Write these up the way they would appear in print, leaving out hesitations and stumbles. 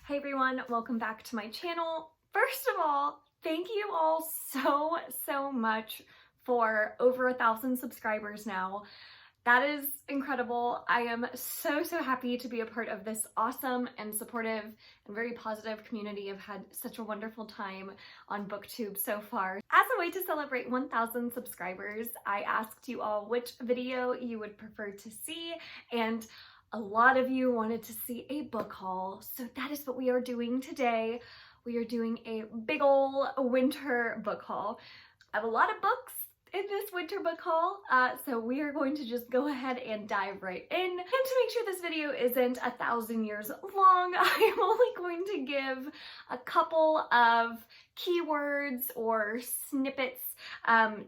Hey everyone, welcome back to my channel. First of all, thank you all so much for over 1,000 subscribers now. That is incredible. I am so happy to be a part of this awesome and supportive and very positive community. I've had such a wonderful time on BookTube so far. As a way to celebrate 1,000 subscribers, I asked you all which video you would prefer to see, and a lot of you wanted to see a book haul, so that is what we are doing today. We are doing a big ol' winter book haul. I have a lot of books in this winter book haul, so we are going to just go ahead and dive right in. And to make sure this video isn't 1,000 years long, I am only going to give a couple of keywords or snippets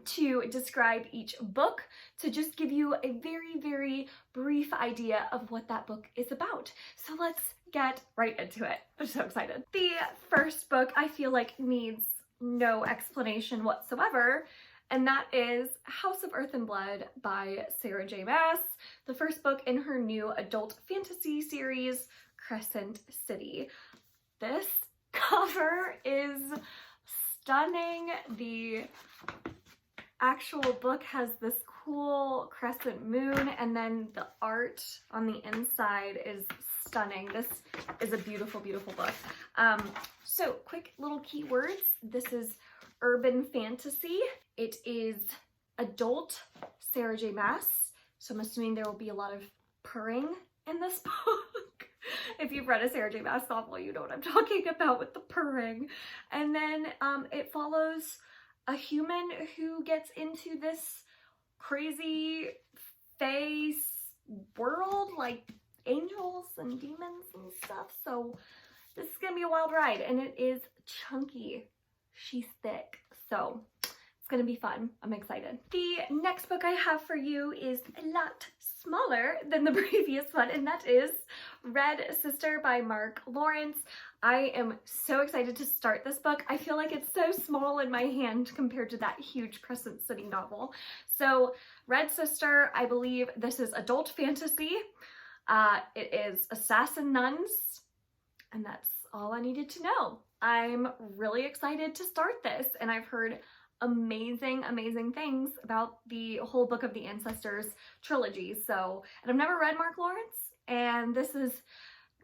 to describe each book, to just give you a very brief idea of what that book is about. So let's get right into it. I'm so excited. The first book I feel like needs no explanation whatsoever, and that is House of Earth and Blood by Sarah J. Maas, the first book in her new adult fantasy series, Crescent City. This cover is stunning. The actual book has this cool crescent moon, and then the art on the inside is stunning. This is a beautiful book. So quick little keywords. This is urban fantasy. It is adult Sarah J. Maas, so I'm assuming there will be a lot of purring in this book. If you've read a Sarah J. Maas novel, you know what I'm talking about with the purring. And then it follows a human who gets into this crazy fae world, like angels and demons and stuff. So this is gonna be a wild ride, and it is chunky. She's thick, so it's gonna be fun. I'm excited. The next book I have for you is a lot smaller than the previous one, and that is Red Sister by Mark Lawrence. I am so excited to start this book. I feel like it's so small in my hand compared to that huge Crescent City novel. So Red Sister, I believe this is adult fantasy. It is assassin nuns, and that's all I needed to know. I'm really excited to start this, and I've heard amazing things about the whole Book of the Ancestors trilogy. So, and I've never read Mark Lawrence, and this is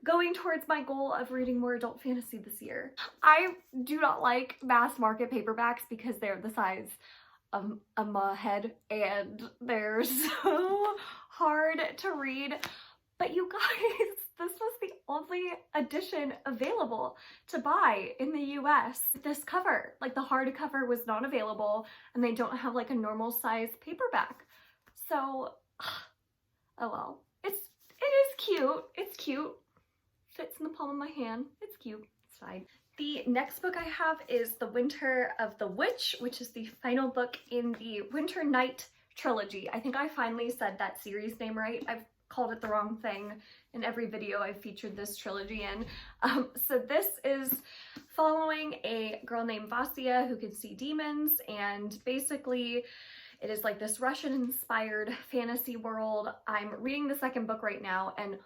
going towards my goal of reading more adult fantasy this year. I do not like mass market paperbacks because they're the size of my head, and they're so hard to read. But you guys, this was the only edition available to buy in the US. This cover, like the hardcover, was not available, and they don't have like a normal size paperback. So, oh well. It is cute. It's cute. Fits in the palm of my hand. It's cute. It's fine. The next book I have is The Winter of the Witch, which is the final book in the Winter Night trilogy. I think I finally said that series name right. I've called it the wrong thing in every video I've featured this trilogy in. So this is following a girl named Vasya who can see demons, and basically it is like this Russian-inspired fantasy world. I'm reading the second book right now and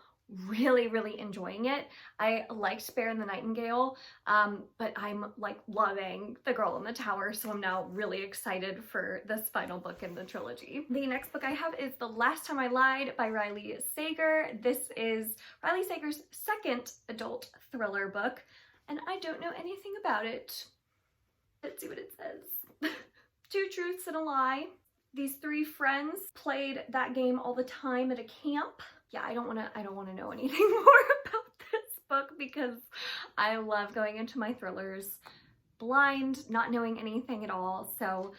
really enjoying it. I liked Bear and the Nightingale, but I'm like loving The Girl in the Tower, so I'm now really excited for this final book in the trilogy. The next book I have is The Last Time I Lied by Riley Sager. This is Riley Sager's second adult thriller book, and I don't know anything about it. Let's see what it says. Two truths and a lie. These three friends played that game all the time at a camp. Yeah, I don't want to know anything more about this book because I love going into my thrillers blind, not knowing anything at all. So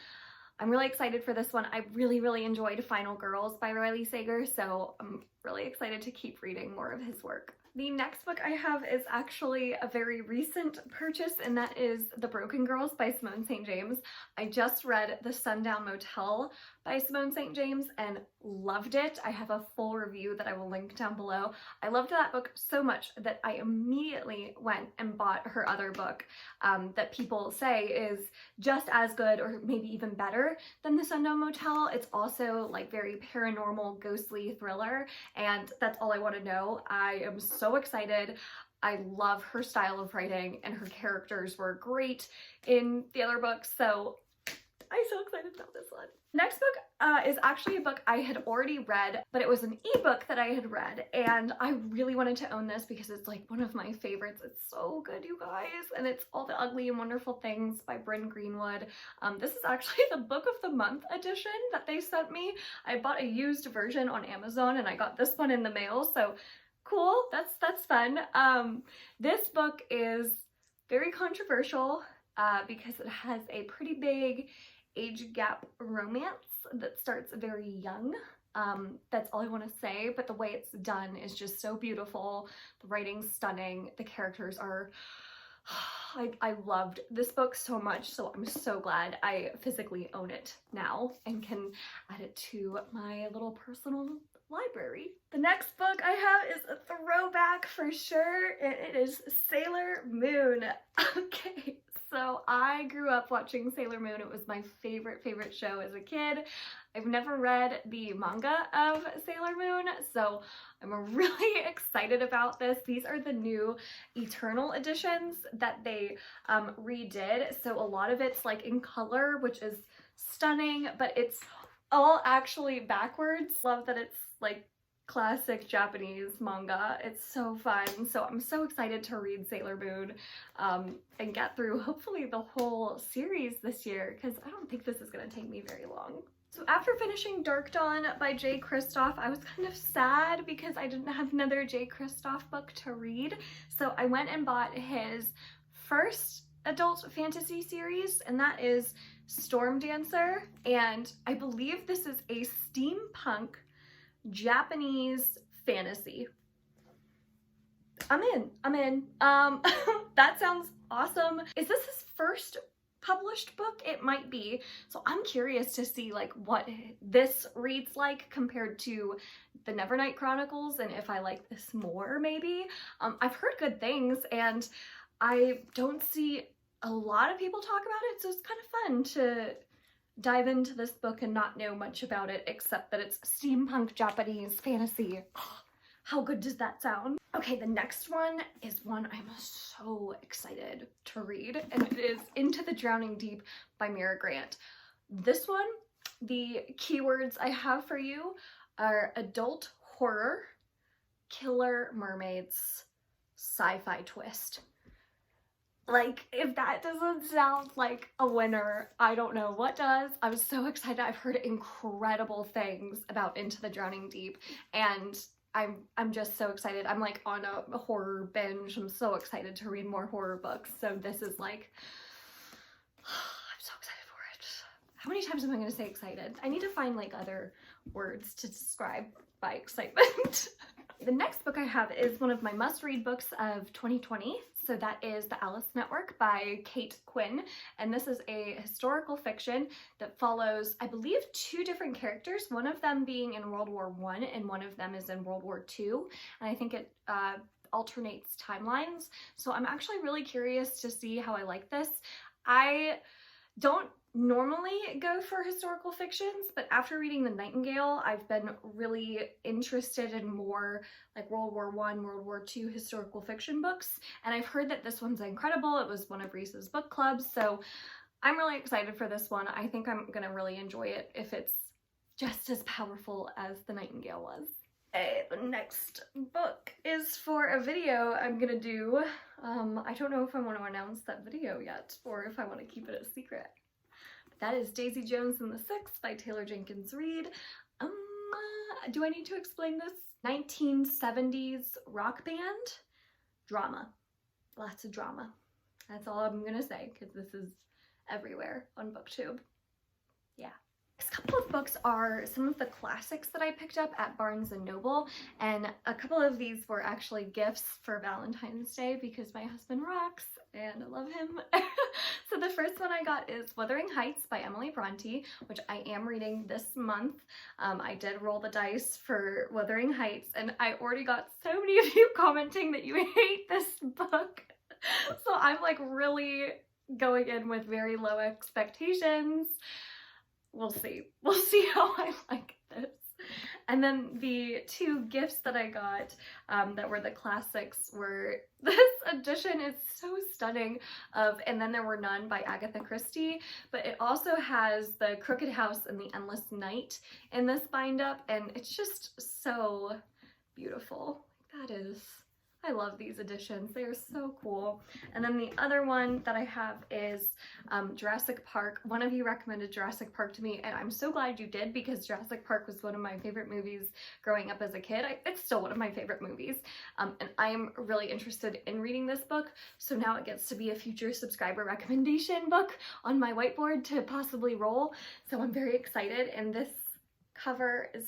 I'm really excited for this one. I really enjoyed Final Girls by Riley Sager, so I'm really excited to keep reading more of his work. The next book I have is actually a very recent purchase, and that is The Broken Girls by Simone St. James. I just read The Sundown Motel by Simone St. James and loved it. I have a full review that I will link down below. I loved that book so much that I immediately went and bought her other book that people say is just as good or maybe even better than The Sundown Motel. It's also like very paranormal, ghostly thriller, and that's all I want to know. I am so excited. I love her style of writing, and her characters were great in the other books, so I'm so excited about this one. Next book is actually a book I had already read, but it was an ebook that I had read, and I really wanted to own this because it's like one of my favorites. It's so good, you guys, and it's All the Ugly and Wonderful Things by Bryn Greenwood. This is actually the Book of the Month edition that they sent me. I bought a used version on Amazon, and I got this one in the mail, so cool. That's fun. This book is very controversial because it has a pretty big age gap romance that starts very young. That's all I want to say, but the way it's done is just so beautiful. The writing's stunning. The characters are... I loved this book so much, so I'm so glad I physically own it now and can add it to my little personal library. The next book I have is a throwback for sure, and it is Sailor Moon. Okay, so I grew up watching Sailor Moon. It was my favorite show as a kid. I've never read the manga of Sailor Moon, so I'm really excited about this. These are the new Eternal editions that they redid, so a lot of it's like in color, which is stunning, but it's all actually backwards. Love that it's like classic Japanese manga. It's so fun. So I'm so excited to read Sailor Moon and get through hopefully the whole series this year, because I don't think this is going to take me very long. So after finishing Dark Dawn by Jay Kristoff, I was kind of sad because I didn't have another Jay Kristoff book to read. So I went and bought his first adult fantasy series, and that is Storm Dancer. And I believe this is a steampunk Japanese fantasy. I'm in. That sounds awesome. Is this his first published book? It might be. So I'm curious to see like what this reads like compared to the Nevernight Chronicles, and if I like this more maybe. I've heard good things, and I don't see a lot of people talk about it, so it's kind of fun to dive into this book and not know much about it except that it's steampunk Japanese fantasy. How good does that sound? Okay, the next one is one I'm so excited to read, and it is Into the Drowning Deep by Mira Grant. This one, the keywords I have for you are adult horror, killer mermaids, sci-fi twist. Like, if that doesn't sound like a winner, I don't know what does. I was so excited. I've heard incredible things about Into the Drowning Deep, and I'm just so excited. I'm like on a horror binge. I'm so excited to read more horror books. So this is like, I'm so excited for it. How many times am I going to say excited? I need to find like other words to describe my excitement. The next book I have is one of my must-read books of 2020. So that is The Alice Network by Kate Quinn. And this is a historical fiction that follows, I believe, two different characters, one of them being in World War I and one of them is in World War II. And I think it alternates timelines. So I'm actually really curious to see how I like this. I don't normally go for historical fictions, but after reading The Nightingale, I've been really interested in more like World War I, World War II historical fiction books, and I've heard that this one's incredible. It was one of Reese's book clubs, so I'm really excited for this one. I think I'm gonna really enjoy it if it's just as powerful as The Nightingale was. Okay, the next book is for a video I'm gonna do. I don't know if I want to announce that video yet or if I want to keep it a secret. That is Daisy Jones and the Six by Taylor Jenkins Reid. Do I need to explain this? 1970s rock band. Drama. Lots of drama. That's all I'm gonna say, because this is everywhere on BookTube. Yeah. Next couple of books are some of the classics that I picked up at Barnes & Noble, and a couple of these were actually gifts for Valentine's Day because my husband rocks and I love him. So the first one I got is Wuthering Heights by Emily Bronte, which I am reading this month. I did roll the dice for Wuthering Heights, and I already got so many of you commenting that you hate this book. So I'm like really going in with very low expectations. We'll see. We'll see how I like this. And then the two gifts that I got that were the classics were, this edition is so stunning, of And Then There Were None by Agatha Christie, but it also has The Crooked House and The Endless Night in this bind up, and it's just so beautiful. That is, I love these editions. They are so cool. And then the other one that I have is Jurassic Park. One of you recommended Jurassic Park to me, and I'm so glad you did, because Jurassic Park was one of my favorite movies growing up as a kid. It's still one of my favorite movies, and I am really interested in reading this book, so now it gets to be a future subscriber recommendation book on my whiteboard to possibly roll. So I'm very excited, and this cover is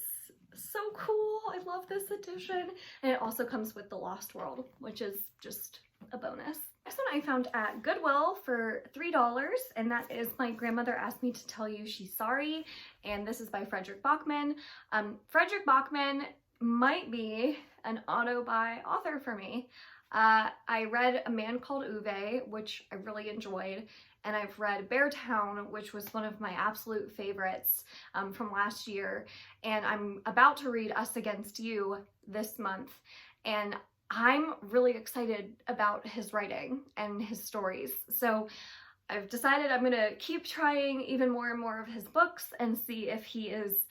so cool. I love this edition. And it also comes with The Lost World, which is just a bonus. This one I found at Goodwill for $3, and that is My Grandmother Asked Me to Tell You She's Sorry, and this is by Frederick Bachman. Frederick Bachman might be an auto-buy author for me. I read A Man Called Uwe, which I really enjoyed, and I've read Beartown, which was one of my absolute favorites from last year, and I'm about to read Us Against You this month, and I'm really excited about his writing and his stories. So I've decided I'm gonna keep trying even more and more of his books and see if he is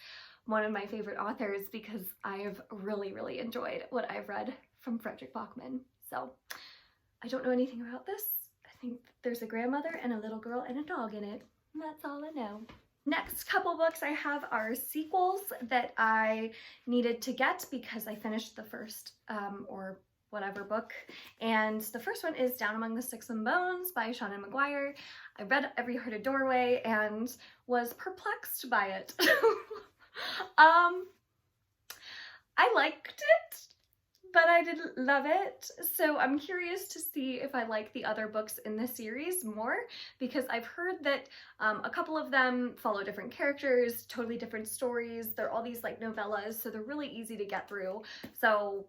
one of my favorite authors, because I have really, really enjoyed what I've read from Frederick Bachman. So I don't know anything about this. I think there's a grandmother and a little girl and a dog in it. And that's all I know. Next couple books I have are sequels that I needed to get because I finished the first or whatever book. And the first one is Down Among the Sticks and Bones by Seanan McGuire. I read Every Hearted Doorway and was perplexed by it. I liked it, but I didn't love it, so I'm curious to see if I like the other books in the series more, because I've heard that a couple of them follow different characters, totally different stories. They're all these like novellas, so they're really easy to get through. So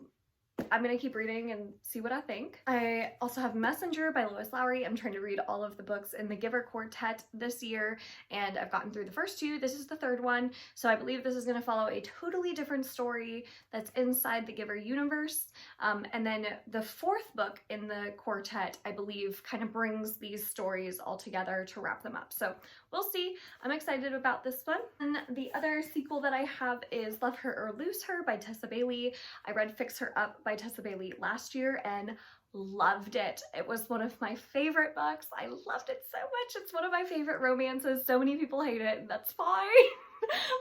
I'm gonna keep reading and see what I think. I also have Messenger by Lois Lowry. I'm trying to read all of the books in the Giver Quartet this year, and I've gotten through the first two. This is the third one, so I believe this is gonna follow a totally different story that's inside the Giver universe. And then the fourth book in the quartet, I believe, kind of brings these stories all together to wrap them up. So we'll see. I'm excited about this one. And the other sequel that I have is Love Her or Lose Her by Tessa Bailey. I read Fix Her Up by Tessa Bailey last year and loved it. It was one of my favorite books. I loved it so much. It's one of my favorite romances. So many people hate it, and that's fine.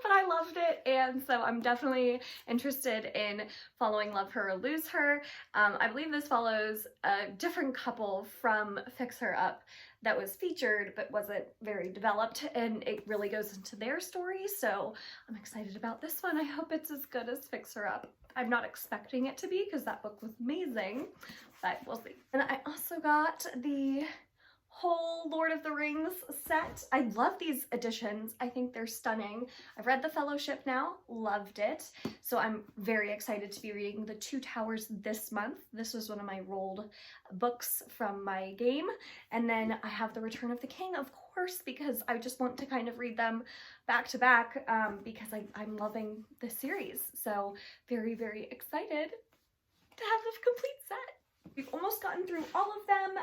But I loved it, and so I'm definitely interested in following Love Her or Lose Her. I believe this follows a different couple from Fix Her Up that was featured but wasn't very developed, and it really goes into their story, so I'm excited about this one. I hope it's as good as Fix Her Up. I'm not expecting it to be because that book was amazing, but we'll see. And I also got the whole Lord of the Rings set. I love these editions. I think they're stunning. I've read The Fellowship now, loved it. So I'm very excited to be reading The Two Towers this month. This was one of my rolled books from my game. And then I have The Return of the King, of course, because I just want to kind of read them back to back because I'm loving the series. So very, very excited to have the complete set. We've almost gotten through all of them.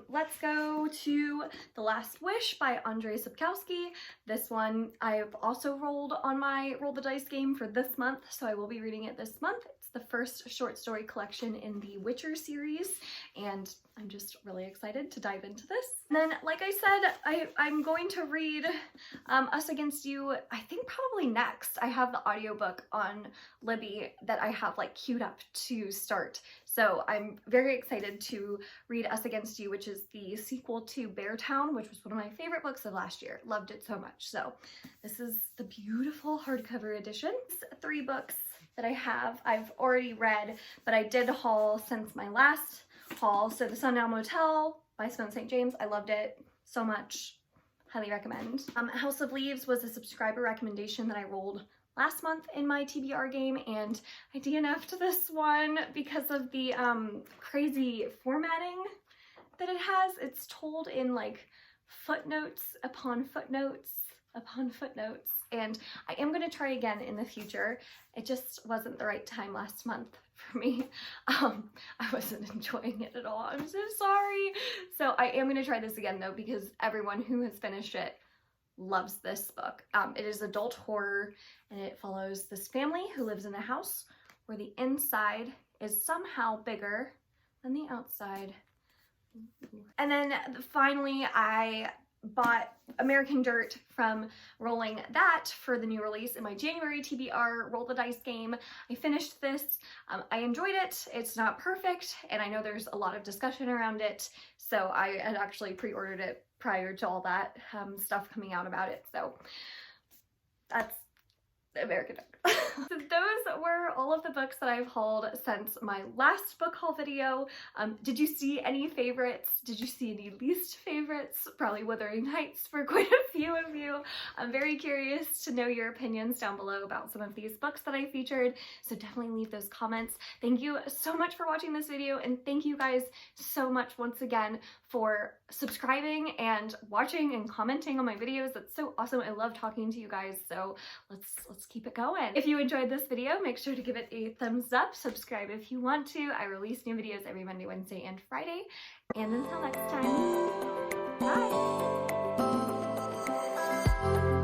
Let's go to The Last Wish by Andrzej Sapkowski. This one I've also rolled on my Roll the Dice game for this month, so I will be reading it this month. It's the first short story collection in the Witcher series, and I'm just really excited to dive into this. And then, like I said, I'm going to read Us Against You, I think probably next. I have the audiobook on Libby that I have like queued up to start. So I'm very excited to read Us Against You, which is the sequel to Beartown, which was one of my favorite books of last year. Loved it so much. So this is the beautiful hardcover edition. 3 books that I have, I've already read, but I did haul since my last haul. So The Sundown Motel by Sloane St. James. I loved it so much. Highly recommend. House of Leaves was a subscriber recommendation that I rolled last month in my TBR game, and I DNF'd this one because of the crazy formatting that it has. It's told in like footnotes upon footnotes. upon footnotes, and I am going to try again in the future. It just wasn't the right time last month for me. I wasn't enjoying it at all. I'm so sorry. So I am going to try this again though, because everyone who has finished it loves this book. It is adult horror, and it follows this family who lives in a house where the inside is somehow bigger than the outside. And then finally, I bought American Dirt from Rolling That for the new release in my January TBR Roll the Dice game. I finished this. I enjoyed it. It's not perfect, and I know there's a lot of discussion around it, so I had actually pre-ordered it prior to all that stuff coming out about it. So that's American Dirt. So those were all of the books that I've hauled since my last book haul video. Did you see any favorites? Did you see any least favorites? Probably Wuthering Heights for quite a few of you. I'm very curious to know your opinions down below about some of these books that I featured, so definitely leave those comments. Thank you so much for watching this video, and thank you guys so much once again for subscribing and watching and commenting on my videos. That's so awesome. I love talking to you guys, so let's keep it going. If you enjoyed this video, make sure to give it a thumbs up, subscribe if you want to. I release new videos every Monday, Wednesday, and Friday. And until next time, bye!